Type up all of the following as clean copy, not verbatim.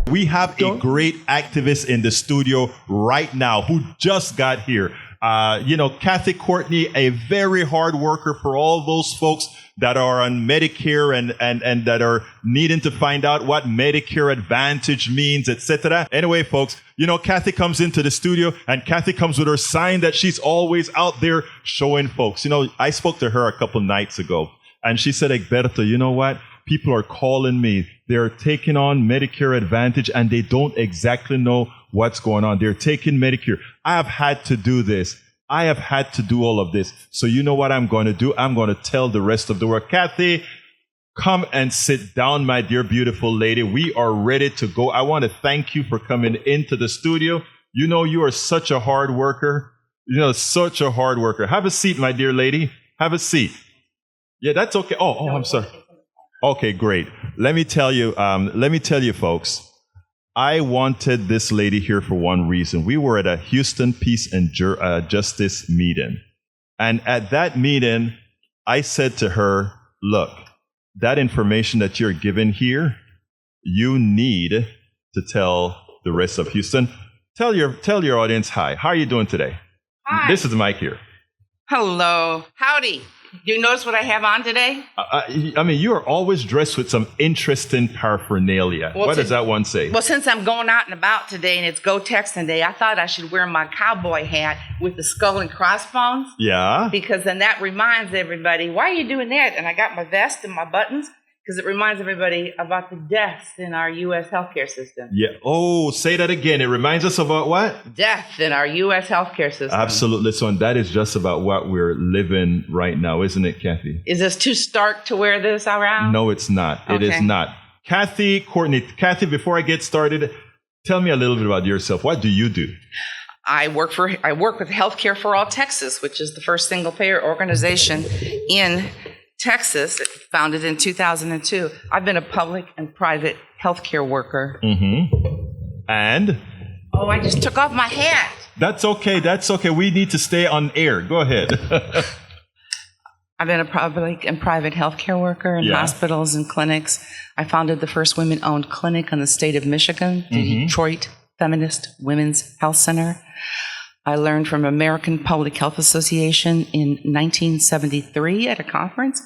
We have a great activist in the studio right now who just got here. Cathy Courtney, a very hard worker for all those folks that are on Medicare and that are needing to find out what Medicare Advantage means, etc. Anyway, folks, Cathy comes into the studio and Cathy comes with her sign that she's always out there showing folks. I spoke to her a couple nights ago and she said, Egberto, you know what? People are calling me. They're taking on Medicare Advantage and they don't exactly know what's going on. They're taking Medicare. I have had to do this. I have had to do all of this. So you know what I'm going to do? I'm going to tell the rest of the world. Cathy, come and sit down, my dear, beautiful lady. We are ready to go. I want to thank you for coming into the studio. You are such a hard worker. Such a hard worker. Have a seat, my dear lady. Have a seat. Yeah, that's okay. Oh, I'm sorry. Okay, great. Let me tell you, folks, I wanted this lady here for one reason. We were at a Houston Peace and Justice meeting. And at that meeting, I said to her, look, that information that you're given here, you need to tell the rest of Houston. Tell your audience hi. How are you doing today? Hi. This is Mike here. Hello. Howdy. Do you notice what I have on today? You are always dressed with some interesting paraphernalia. What does that one say? Well, since I'm going out and about today and it's Go Texan Day, I thought I should wear my cowboy hat with the skull and crossbones. Yeah. Because then that reminds everybody, why are you doing that? And I got my vest and my buttons because it reminds everybody about the deaths in our U.S. healthcare system. Yeah. Oh, say that again. It reminds us about what? Death in our U.S. healthcare system. Absolutely. So, and that is just about what we're living right now, isn't it, Cathy? Is this too stark to wear this around? No, it's not. Okay. It is not. Cathy Courtney. Cathy, before I get started, tell me a little bit about yourself. What do you do? I work with Healthcare for All Texas, which is the first single-payer organization in Texas, founded in 2002. I've been a public and private healthcare worker. Mm-hmm. And? Oh, I just took off my hat. That's okay. That's okay. We need to stay on air. Go ahead. I've been a public and private healthcare worker in hospitals and clinics. I founded the first women-owned clinic in the state of Michigan, the Detroit Feminist Women's Health Center. I learned from American Public Health Association in 1973 at a conference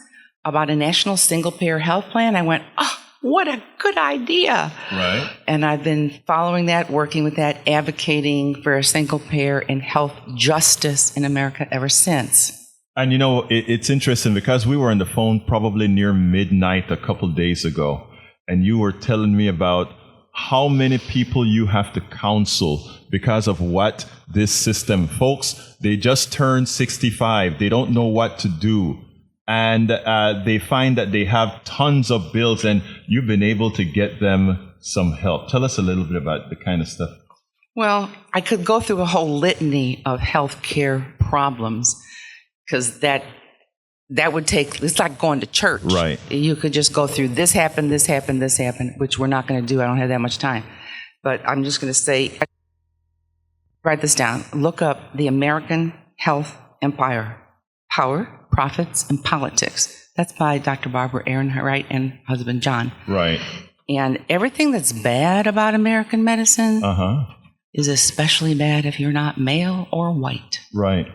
about a national single-payer health plan. I went, oh, what a good idea. Right. And I've been following that, working with that, advocating for a single-payer and health justice in America ever since. And it's interesting because we were on the phone probably near midnight a couple days ago, and you were telling me about how many people you have to counsel because of what this system. Folks, they just turned 65. They don't know what to do. And they find that they have tons of bills, and you've been able to get them some help. Tell us a little bit about the kind of stuff. Well, I could go through a whole litany of healthcare problems because that would take, it's like going to church. Right. You could just go through this happened, which we're not going to do. I don't have that much time. But I'm just going to say, write this down. Look up the American Health Empire, Power, Profits, and Politics. That's by Dr. Barbara Ehrenreich and husband John. Right. And everything that's bad about American medicine is especially bad if you're not male or white. Right.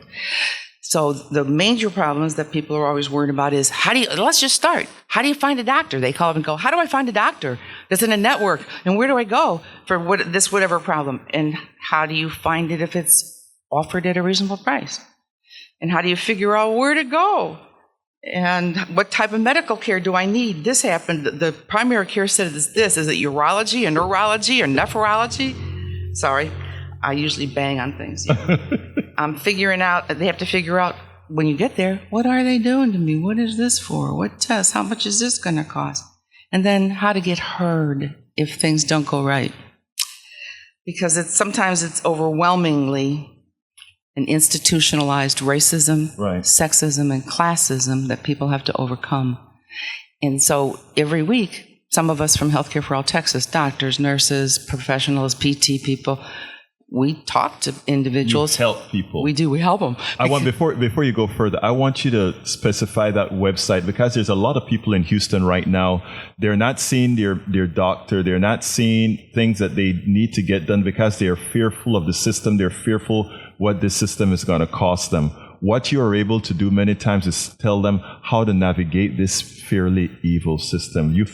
So the major problems that people are always worried about is let's just start. How do you find a doctor? They call up and go, how do I find a doctor that's in a network? And where do I go for whatever problem? And how do you find it if it's offered at a reasonable price? And how do you figure out where to go? And what type of medical care do I need? This happened. The primary care said this. Is it urology or neurology or nephrology? Sorry, I usually bang on things. I'm figuring out, they have to figure out when you get there, what are they doing to me? What is this for? What test? How much is this going to cost? And then how to get heard if things don't go right. Because sometimes it's overwhelmingly an institutionalized racism, sexism, and classism that people have to overcome. And so every week, some of us from Healthcare for All Texas, doctors, nurses, professionals, PT people, we talk to individuals. You help people. We do. We help them. I want before you go further, I want you to specify that website, because there's a lot of people in Houston right now. They're not seeing their doctor. They're not seeing things that they need to get done because they are fearful of the system. They're fearful what this system is going to cost them. What you are able to do many times is tell them how to navigate this fairly evil system. You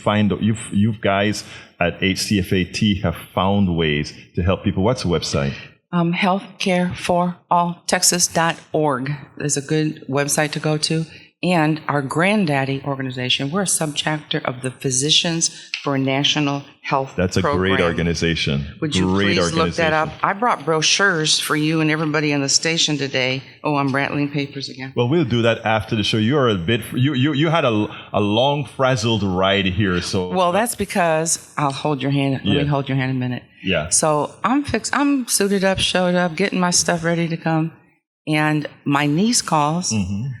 guys at HCFAT have found ways to help people. What's the website? Healthcareforalltexas.org is a good website to go to. And our granddaddy organization, we're a subchapter of the Physicians for National Health That's a Program. great organization. Would you please look that up? I brought brochures for you and everybody on the station today. Oh, I'm rattling papers again. Well, we'll do that after the show. You are a bit. You had a long frazzled ride here, so. Well, that's because I'll hold your hand. Let me hold your hand a minute. Yeah. So I'm suited up, showed up, getting my stuff ready to come, and my niece calls. Mm-hmm.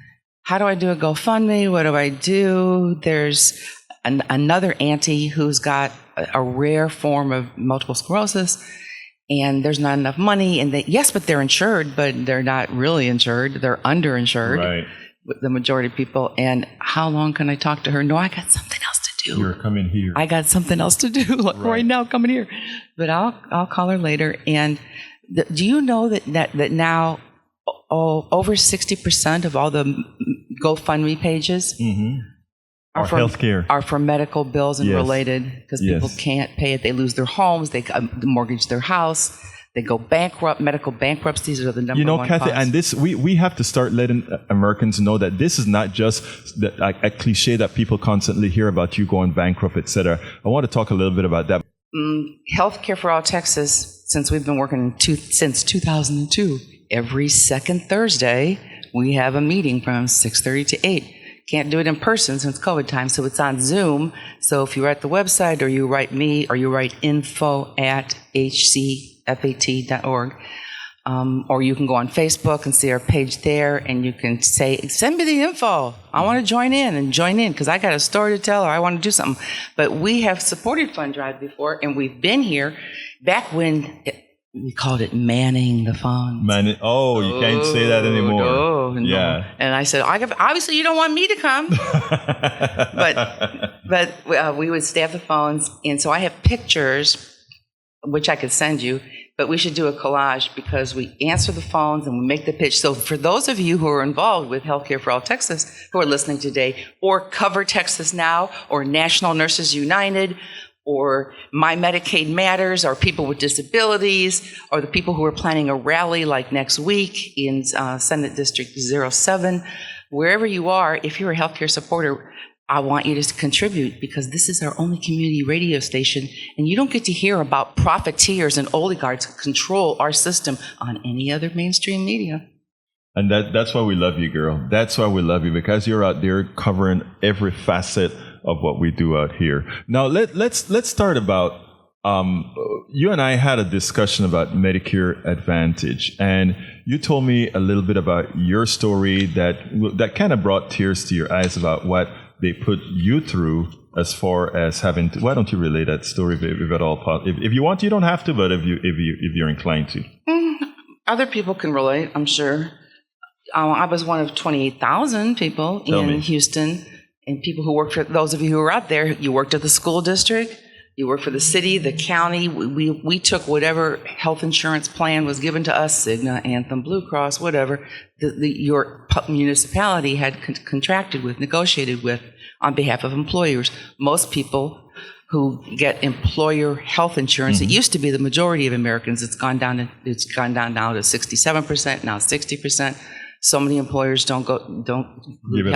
How do I do a GoFundMe? What do I do? There's another auntie who's got a rare form of multiple sclerosis, and there's not enough money. And but they're insured, but they're not really insured. They're underinsured, right? The majority of people. And how long can I talk to her? No, I got something else to do. You're coming here. I got something else to do, like right now, coming here. But I'll call her later. And do you know that now? Over 60% of all the GoFundMe pages are for medical bills and related, because people can't pay it. They lose their homes. They mortgage their house. They go bankrupt. Medical bankruptcies are the number one Cathy, cause. and this we have to start letting Americans know that this is not just a cliche that people constantly hear about, you going bankrupt, etc. I want to talk a little bit about that. Healthcare for All Texas, since we've been working since 2002. Every second Thursday, we have a meeting from 6:30 to 8. Can't do it in person since COVID time, so it's on Zoom. So if you're at the website, or you write me, or you write info@hcfat.org, or you can go on Facebook and see our page there, and you can say, send me the info. I want to join in, because I got a story to tell, or I want to do something. But we have supported Fund Drive before, and we've been here back when... we called it manning the phones. You can't say that anymore. No. Yeah. And I said, obviously you don't want me to come. but we would staff the phones. And so I have pictures, which I could send you, but we should do a collage, because we answer the phones and we make the pitch. So for those of you who are involved with Healthcare for All Texas, who are listening today, or Cover Texas Now, or National Nurses United, or My Medicaid Matters, or people with disabilities, or the people who are planning a rally like next week in Senate District 07, wherever you are, if you're a healthcare supporter, I want you to contribute, because this is our only community radio station, and you don't get to hear about profiteers and oligarchs who control our system on any other mainstream media. And that's why we love you, girl. That's why we love you, because you're out there covering every facet of what we do out here. Now let's start about you and I had a discussion about Medicare Advantage, and you told me a little bit about your story that kind of brought tears to your eyes about what they put you through as far as having to. Why don't you relay that story if at all possible? If you want to, you don't have to, but if you're inclined to. Other people can relate, I'm sure. I was one of 28,000 people in Houston. And people who work for, those of you who are out there, you worked at the school district, you worked for the city, the county. We took whatever health insurance plan was given to us, Cigna, Anthem, Blue Cross, whatever, your municipality had contracted with, negotiated with on behalf of employers. Most people who get employer health insurance, it used to be the majority of Americans. It's gone down now to 67%, now 60%. So many employers don't give it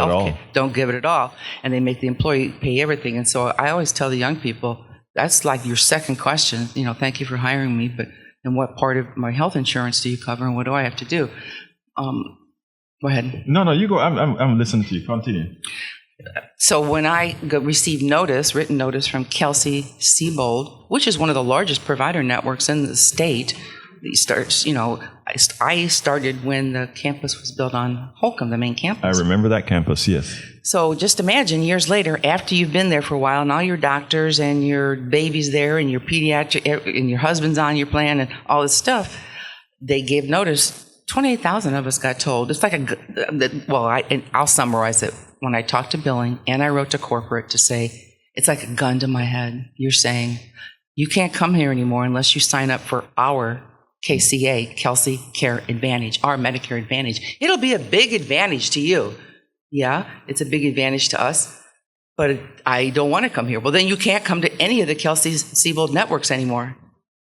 at all, and they make the employee pay everything. And so I always tell the young people, that's like your second question. Thank you for hiring me, but and what part of my health insurance do you cover, and what do I have to do? Go ahead. No, you go. I'm listening to you. Continue. So when I received written notice from Kelsey Siebold, which is one of the largest provider networks in the state. I started when the campus was built on Holcomb, the main campus. I remember that campus, yes. So just imagine years later, after you've been there for a while, and all your doctors and your baby's there, and your pediatric, and your husband's on your plan, and all this stuff. they gave notice. 28,000 of us got told. It's like I'll summarize it. When I talked to billing and I wrote to corporate to say, it's like a gun to my head. You're saying, you can't come here anymore unless you sign up for our KCA, Kelsey Care Advantage, our Medicare Advantage. It'll be a big advantage to you. Yeah, it's a big advantage to us, but I don't want to come here. Well, then you can't come to any of the Kelsey-Siebold networks anymore.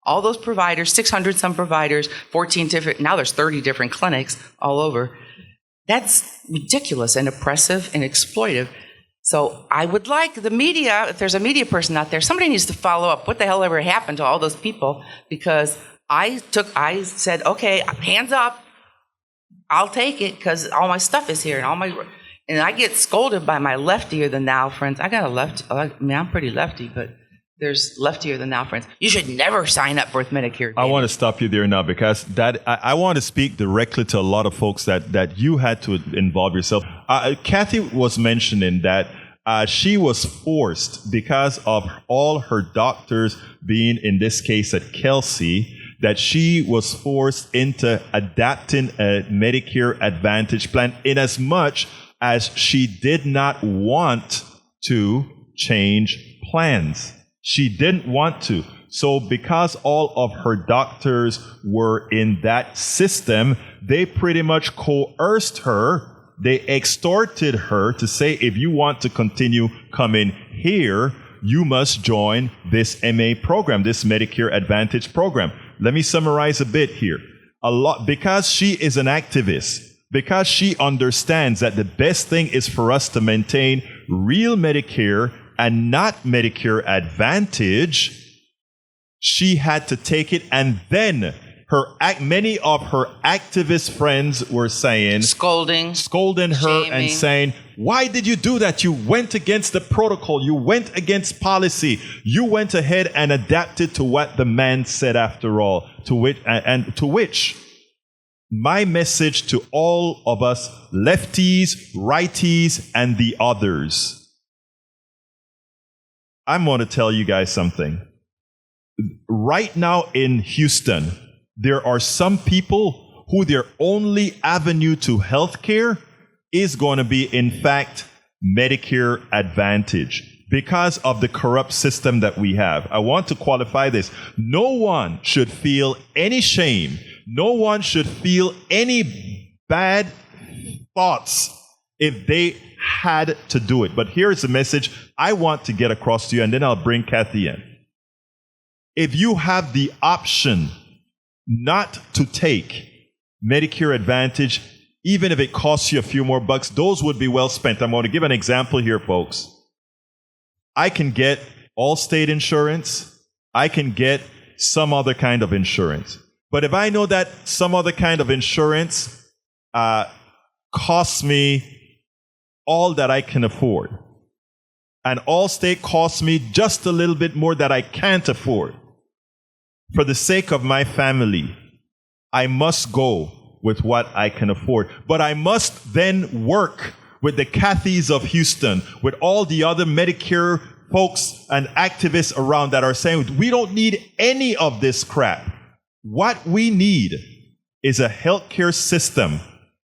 All those providers, 600 some providers, 14 different, now there's 30 different clinics all over. That's ridiculous and oppressive and exploitive. So I would like the media, if there's a media person out there, somebody needs to follow up what the hell ever happened to all those people, because I said, okay, hands up, I'll take it because all my stuff is here and I get scolded by my leftier than thou friends. I got a left, I mean, I'm pretty lefty, but there's leftier than thou friends. You should never sign up for Medicare Advantage. I want to stop you there now because I want to speak directly to a lot of folks that you had to involve yourself. Cathy was mentioning that she was forced, because of all her doctors being, in this case, at Kelsey, that she was forced into adapting a Medicare Advantage plan in as much as she did not want to change plans. She didn't want to. So because all of her doctors were in that system, they pretty much coerced her. They extorted her to say, if you want to continue coming here, you must join this MA program, this Medicare Advantage program. Let me summarize a bit here. Because she is an activist, because she understands that the best thing is for us to maintain real Medicare and not Medicare Advantage, she had to take it. And then many of her activist friends were saying, scolding her, shaming, and saying, why did you do that? You went against the protocol. You went against policy. You went ahead and adapted to what the man said after all. To which my message to all of us, lefties, righties, and the others, I'm going to tell you guys something. Right now in Houston, there are some people who their only avenue to health care is going to be, in fact, Medicare Advantage because of the corrupt system that we have. I want to qualify this. No one should feel any shame. No one should feel any bad thoughts if they had to do it. But here's the message I want to get across to you, and then I'll bring Cathy in. If you have the option not to take Medicare Advantage, even if it costs you a few more bucks, those would be well spent. I'm going to give an example here, folks. I can get Allstate insurance. I can get some other kind of insurance. But if I know that some other kind of insurance costs me all that I can afford, and Allstate costs me just a little bit more that I can't afford, for the sake of my family, I must go with what I can afford. But I must then work with the Cathys of Houston, with all the other Medicare folks and activists around that are saying, we don't need any of this crap. What we need is a healthcare system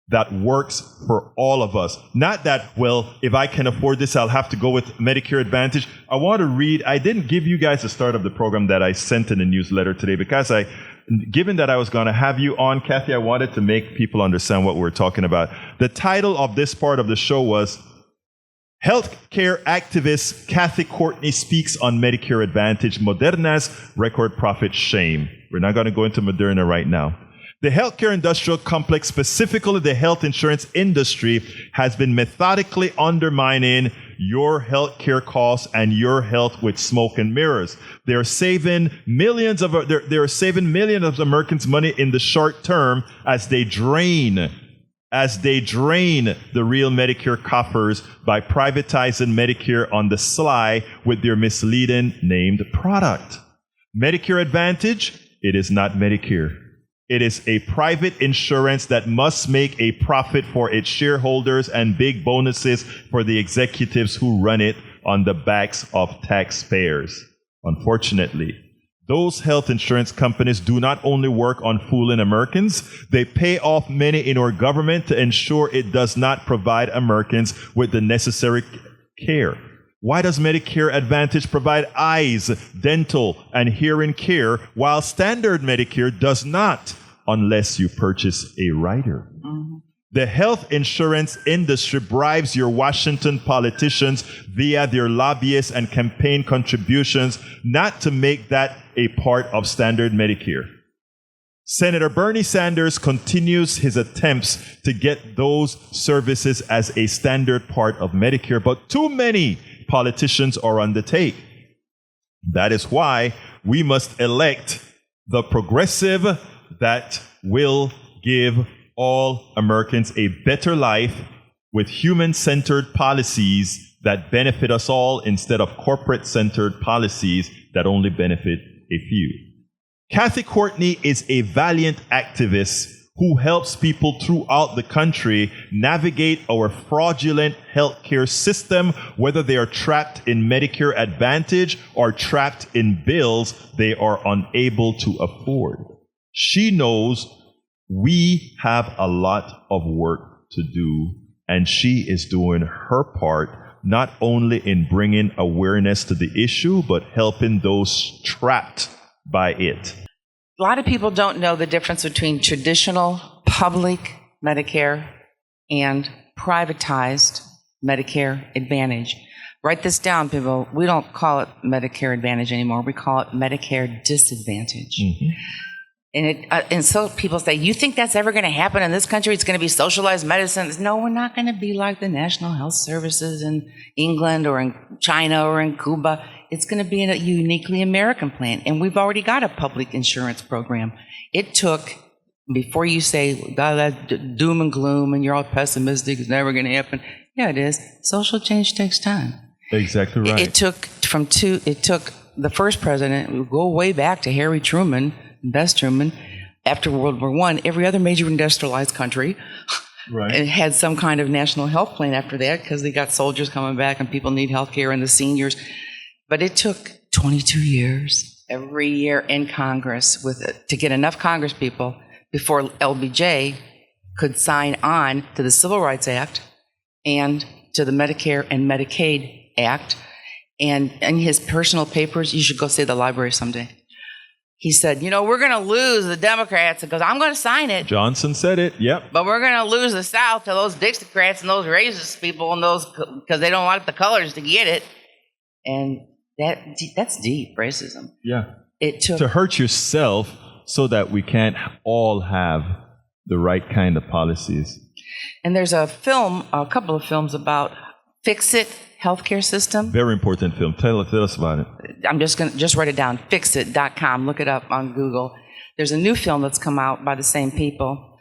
that works for all of us. Not that, well, if I can afford this, I'll have to go with Medicare Advantage. I want to read, I didn't give you guys the start of the program that I sent in the newsletter today because given that I was going to have you on, Cathy, I wanted to make people understand what we're talking about. The title of this part of the show was Healthcare Activist Cathy Courtney Speaks on Medicare Advantage, Moderna's Record Profit Shame. We're not going to go into Moderna right now. The healthcare industrial complex, specifically the health insurance industry, has been methodically undermining your healthcare costs and your health with smoke and mirrors. They're saving millions of Americans money in the short term as they drain the real Medicare coffers by privatizing Medicare on the sly with their misleading named product. Medicare Advantage, it is not Medicare. It is a private insurance that must make a profit for its shareholders and big bonuses for the executives who run it on the backs of taxpayers. Unfortunately, Those health insurance companies do not only work on fooling Americans, they pay off many in our government to ensure it does not provide Americans with the necessary care. Why does Medicare Advantage provide eyes, dental, and hearing care while standard Medicare does not, unless you purchase a rider? Mm-hmm. The health insurance industry bribes your Washington politicians via their lobbyists and campaign contributions not to make that a part of standard Medicare. Senator Bernie Sanders continues his attempts to get those services as a standard part of Medicare, but too many politicians are on the take. That is why we must elect the progressive that will give all Americans a better life with human-centered policies that benefit us all instead of corporate-centered policies that only benefit a few. Cathy Courtney is a valiant activist who helps people throughout the country navigate our fraudulent healthcare system, whether they are trapped in Medicare Advantage or trapped in bills they are unable to afford. She knows we have a lot of work to do, and she is doing her part, not only in bringing awareness to the issue, but helping those trapped by it. A lot of people don't know the difference between traditional public Medicare and privatized Medicare Advantage. Write this down, people. We don't call it Medicare Advantage anymore. We call it Medicare Disadvantage. Mm-hmm. And so people say, you think that's ever going to happen in this country? It's going to be socialized medicine? No, we're not going to be like the National Health Services in England or in China or in Cuba. It's going to be a uniquely American plan. And we've already got a public insurance program. It took, before you say, God, that's doom and gloom and you're all pessimistic, it's never going to happen. Yeah, it is. Social change takes time. Exactly right. It took the first president, we go way back to Harry Truman, Best Truman, after World War I, every other major industrialized country right. had some kind of national health plan after that because they got soldiers coming back and people need health care and the seniors. But it took 22 years every year in Congress to get enough Congress people before LBJ could sign on to the Civil Rights Act and to the Medicare and Medicaid Act. And in his personal papers, you should go see the library someday. He said, we're going to lose the Democrats. He goes, I'm going to sign it. Johnson said it, yep. But we're going to lose the South to those Dixiecrats and those racist people and those, because they don't want the colors to get it. And that's deep racism. Yeah. It took to hurt yourself so that we can't all have the right kind of policies. And there's a couple of films about Fix-It healthcare system. Very important film. Tell us about it. I'm just going to write it down. Fixit.com. Look it up on Google. There's a new film that's come out by the same people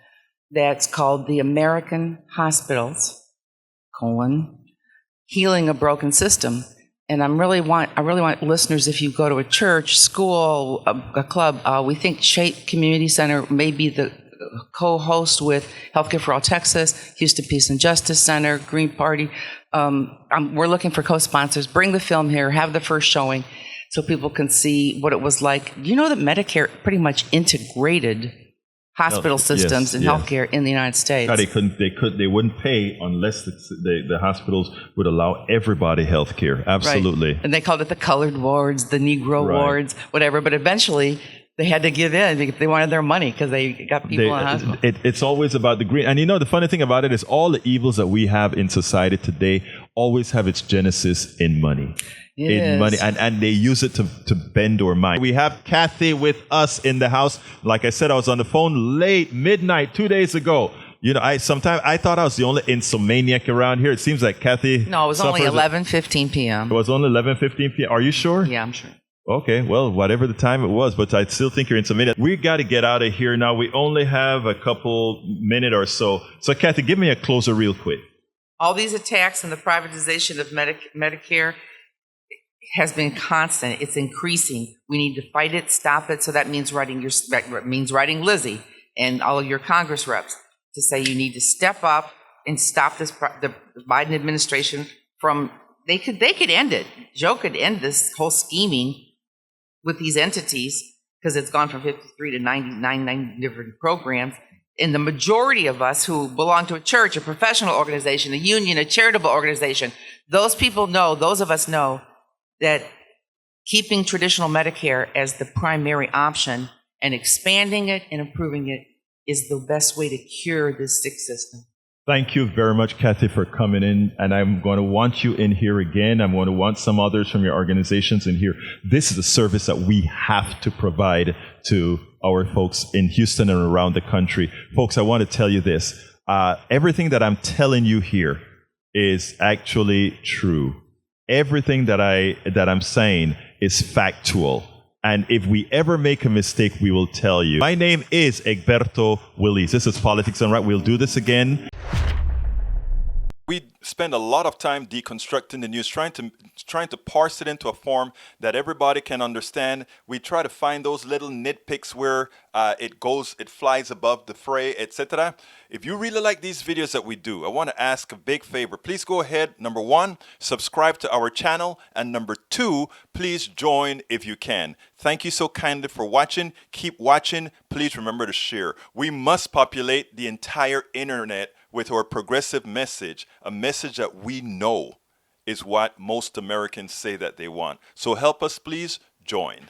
that's called The American Hospitals, Healing a Broken System. And I really want listeners, if you go to a church, school, a club, we think Shape Community Center may be the co-host with Healthcare for All Texas, Houston Peace and Justice Center, Green Party. We're looking for co-sponsors. Bring the film here, have the first showing so people can see what it was like. You know that Medicare pretty much integrated hospital systems and healthcare in the United States. God, they wouldn't pay unless the hospitals would allow everybody health care. Absolutely. Right. And they called it the colored wards, the Negro wards, whatever. But eventually they had to give in if they wanted their money because they got people in the hospital. It's always about the green. And the funny thing about it is all the evils that we have in society today always have its genesis in money. Money, and they use it to bend our mind. We have Cathy with us in the house. Like I said, I was on the phone late, midnight, 2 days ago. I thought I was the only insomniac around here. It seems like Cathy. No, it was only 11:15 p.m. It was only 11:15 p.m. Are you sure? Yeah, I'm sure. Okay, well, whatever the time it was, but I still think you're insomniac. We got to get out of here now. We only have a couple minutes or so. So, Cathy, give me a closer real quick. All these attacks and the privatization of Medicare has been constant. It's increasing. We need to fight it, stop it. So that means writing Lizzie and all of your Congress reps to say you need to step up and stop the Biden administration from. They could end it. Joe could end this whole scheming with these entities, because it's gone from 53 to 99 different programs. And the majority of us who belong to a church, a professional organization, a union, a charitable organization, those of us know that keeping traditional Medicare as the primary option and expanding it and improving it is the best way to cure this sick system. Thank you very much, Cathy, for coming in. And I'm going to want you in here again. I'm going to want some others from your organizations in here. This is a service that we have to provide to our folks in Houston and around the country. Folks, I want to tell you this. Everything that I'm telling you here is actually true. Everything that I'm saying is factual. And if we ever make a mistake, we will tell you. My name is Egberto Willis. This is Politics Done Right. We'll do this again. We spend a lot of time deconstructing the news, trying to parse it into a form that everybody can understand. We try to find those little nitpicks where it flies above the fray, etc. If you really like these videos that we do, I want to ask a big favor. Please go ahead, number 1, subscribe to our channel, and number 2, please join if you can. Thank you so kindly for watching. Keep watching. Please remember to share. We must populate the entire internet with our progressive message, a message that we know is what most Americans say that they want. So help us, please join.